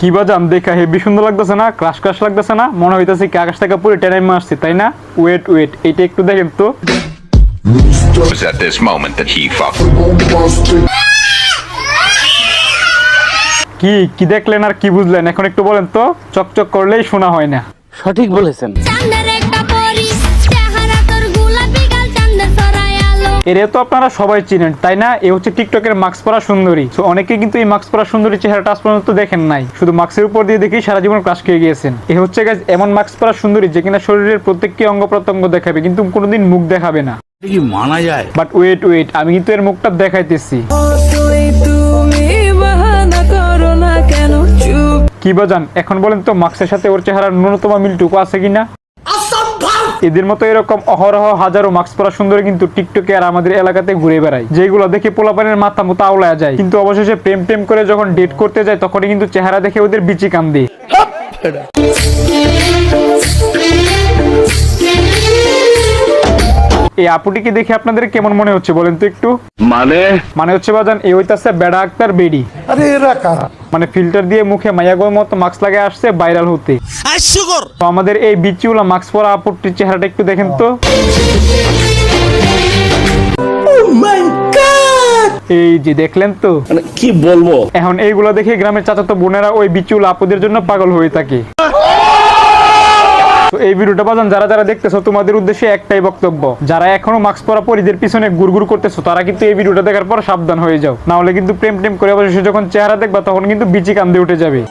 কি বাজান দেখা হেবি সুন্দর লাগতেছে না, ক্রাশ ক্রাশ লাগতেছে না, মনে হইতেছে কি আকাশ থেকে পুরো টেনে আসছে, তাই না? ওয়েট ওয়েট, এইটা একটু দেখেন তো। It was at this moment that he fucked. কি কি দেখলেন আর কি বুঝলেন এখন একটু বলেন তো, চকচক করলেই শোনা হয় না। সঠিক বলেছেন। এরে তো আপনারা সবাই চিনেন, তাই না? এ হচ্ছে টিকটকের মাস্ক পরা সুন্দরী। তো অনেকে কিন্তু এই মাস্ক পরা সুন্দরী চেহারাটা আজ পর্যন্ত দেখেন নাই, শুধু মাস্কের উপর দিয়ে দেখেই সারা জীবন ক্রাশ খেয়ে গিয়েছেন। এ হচ্ছে গাইস এমন মাস্ক পরা সুন্দরী যে কিনা শরীরের প্রত্যেকটি অঙ্গ প্রত্যঙ্গ দেখাবে কিন্তু কোনোদিন মুখ দেখাবে না। কি মানা যায়? বাট ওয়েট ওয়েট, আমি কিন্তু এর মুখটা দেখাইতেছি। কি বাজান এখন বলেন তো, মাস্কের সাথে ওর চেহারার ন্যূনতম মিলটুকু আছে কিনা? এদের মতো এরকম অহরহ হাজারো মাস্ক পরা সুন্দরী কিন্তু টিকটকে আর আমাদের এলাকাতে ঘুরে বেড়ায়, যেগুলো দেখে পোলাপানের মাথা মতো আওলায় যায়, কিন্তু অবশেষে প্রেম টেম করে যখন ডেট করতে যায় তখনই কিন্তু চেহারা দেখে ওদের বিচি কান্দে। এই আপুটিকে দেখে আপনাদের কেমন মনে হচ্ছে বলেন তো একটু? মানে হচ্ছে বাজান এই হইতাছে বেড়া আক্তার বেডি। আরে এরা কারা? মানে ফিল্টার দিয়ে মুখে মায়াগোর মতো মাস্ক লাগিয়ে আসছে ভাইরাল হতে। তো আমাদের এই বিচিউলা মাস্ক পরা আপুটির চেহারাটা একটু দেখেন তো। এই যে দেখলেন তো, মানে কি বলবো এখন এইগুলো দেখে গ্রামের চাচাতো বোনেরা ওই বিচিউলা আপুদের জন্য পাগল হয়ে থাকে। তো এই ভিডিওটা বাজান যারা যারা দেখতেছো তোমাদের উদ্দেশ্যে একটাই বক্তব্য, যারা এখনো মাস্ক পরা পরিদের পিছনে গুড়গুড় করতেছো তারা কিন্তু এই ভিডিওটা দেখার পর সাবধান হয়ে যাও, না হলে কিন্তু প্রেম টেম করে অবশেষে যখন চেহারা দেখবা তখন কিন্তু বিচি কান্দে উঠে যাবে।